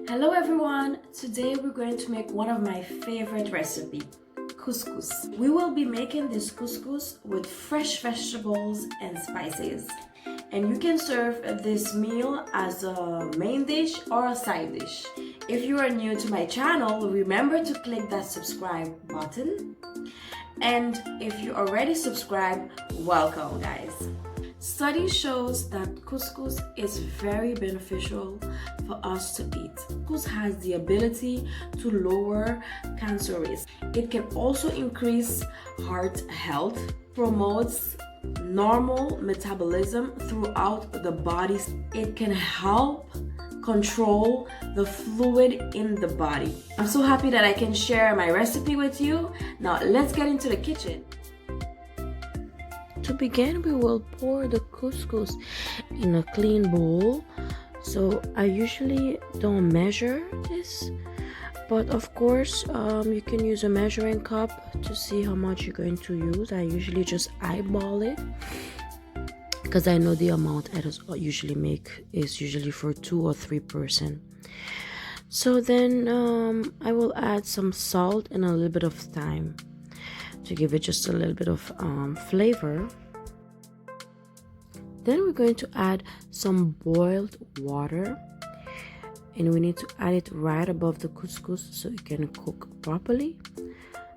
Hello everyone! Today we're going to make one of my favorite recipes, couscous. We will be making this couscous with fresh vegetables and spices. And you can serve this meal as a main dish or a side dish. If you are new to my channel, remember to click that subscribe button. And if you already subscribed, welcome guys. Study shows that couscous is very beneficial for us to eat. Couscous has the ability to lower cancer risk. It can also increase heart health, promotes normal metabolism throughout the body. It can help control the fluid in the body. I'm so happy that I can share my recipe with you. Now let's get into the kitchen. To begin, we will pour the couscous in a clean bowl. So I usually don't measure this, but of course you can use a measuring cup to see how much you're going to use. I usually just eyeball it because I know the amount I usually make is usually for 2 or 3 person. So then I will add some salt and a little bit of thyme to give it just a little bit of flavor. Then we're going to add some boiled water, and we need to add it right above the couscous so it can cook properly.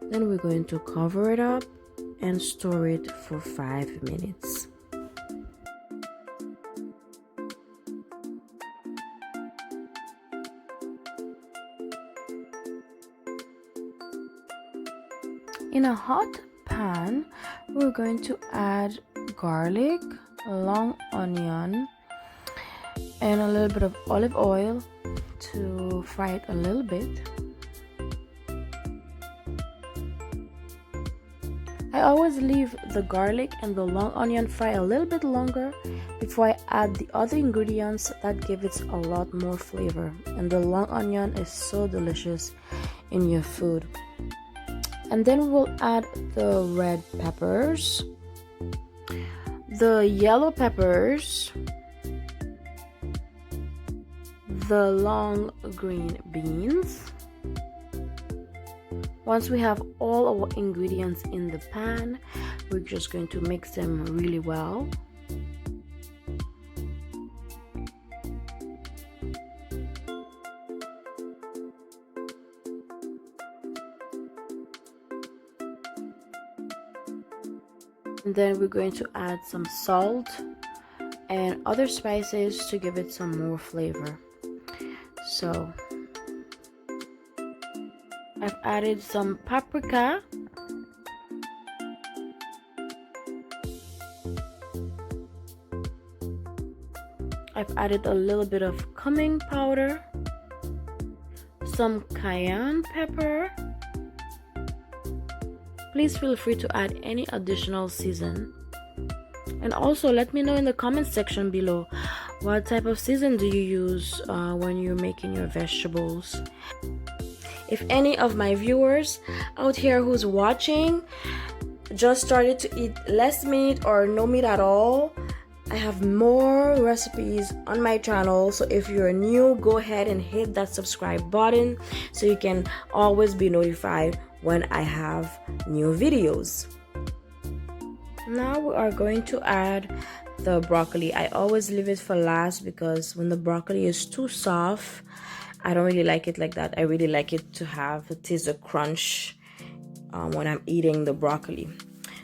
Then we're going to cover it up and store it for 5 minutes. In a hot pan, we're going to add garlic, long onion, and a little bit of olive oil to fry it a little bit. I always leave the garlic and the long onion fry a little bit longer before I add the other ingredients that give it a lot more flavor, and the long onion is so delicious in your food. And then we'll add the red peppers, the yellow peppers, the long green beans. Once we have all our ingredients in the pan, we're just going to mix them really well. And then we're going to add some salt and other spices to give it some more flavor. So I've added some paprika, I've added a little bit of cumin powder, some cayenne pepper. Please feel free to add any additional season. And also let me know in the comment section below, what type of season do you use when you're making your vegetables? If any of my viewers out here who's watching just started to eat less meat or no meat at all, I have more recipes on my channel. So if you're new, go ahead and hit that subscribe button so you can always be notified when I have new videos. Now we are going to add the broccoli. I always leave it for last because when the broccoli is too soft, I don't really like it like that. I really like it to have a taste of crunch when I'm eating the broccoli.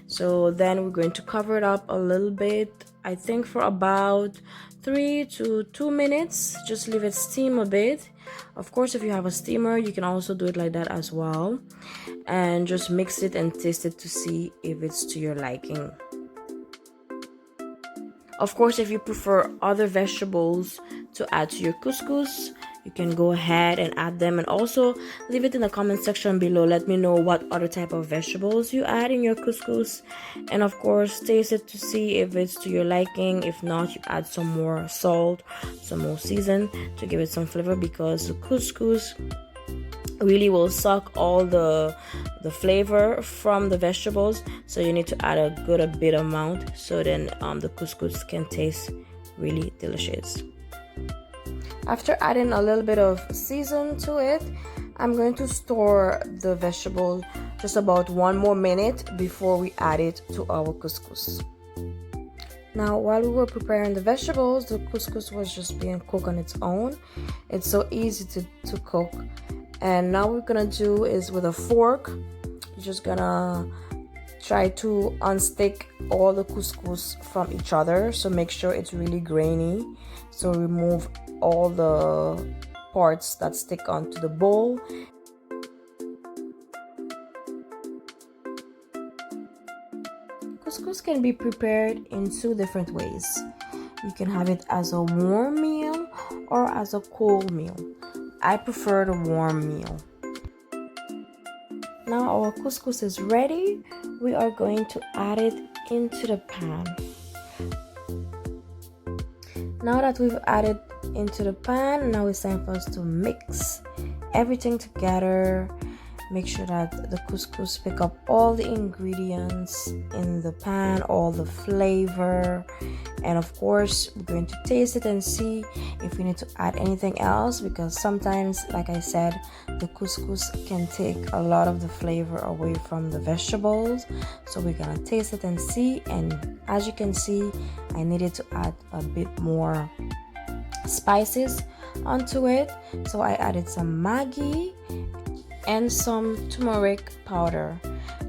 So then we're going to cover it up a little bit, I think for about 3 to 2 minutes. Just leave it steam a bit. Of course, if you have a steamer, you can also do it like that as well, and just mix it and taste it to see if it's to your liking. Of course, if you prefer other vegetables to add to your couscous, you can go ahead and add them, and also leave it in the comment section below. Let me know what other type of vegetables you add in your couscous, and of course taste it to see if it's to your liking. If not, you add some more salt, some more season to give it some flavor, because the couscous really will suck all the flavor from the vegetables. So you need to add a bit amount so then the couscous can taste really delicious. After adding a little bit of season to it, I'm going to store the vegetable just about 1 more minute before we add it to our couscous. Now, while we were preparing the vegetables, the couscous was just being cooked on its own. It's so easy to cook. And now what we're gonna do is with a fork, you're just gonna try to unstick all the couscous from each other. So make sure it's really grainy. So remove all the parts that stick onto the bowl. Couscous can be prepared in 2 different ways. You can have it as a warm meal or as a cold meal. I prefer the warm meal. Now our couscous is ready. We are going to add it into the pan. Now that we've added into the pan, now it's time for us to mix everything together. Make sure that the couscous pick up all the ingredients in the pan, all the flavor, and of course we're going to taste it and see if we need to add anything else, because sometimes, like I said, the couscous can take a lot of the flavor away from the vegetables. So we're gonna taste it and see, and as you can see, I needed to add a bit more spices onto it, so I added some Maggi and some turmeric powder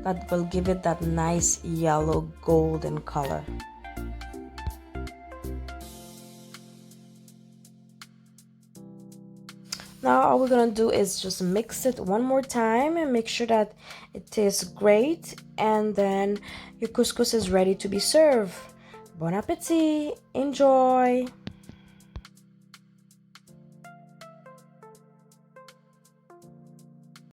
that will give it that nice yellow golden color. Now all we're gonna do is just mix it one more time and make sure that it tastes great, and then your couscous is ready to be served. Bon appetit! Enjoy!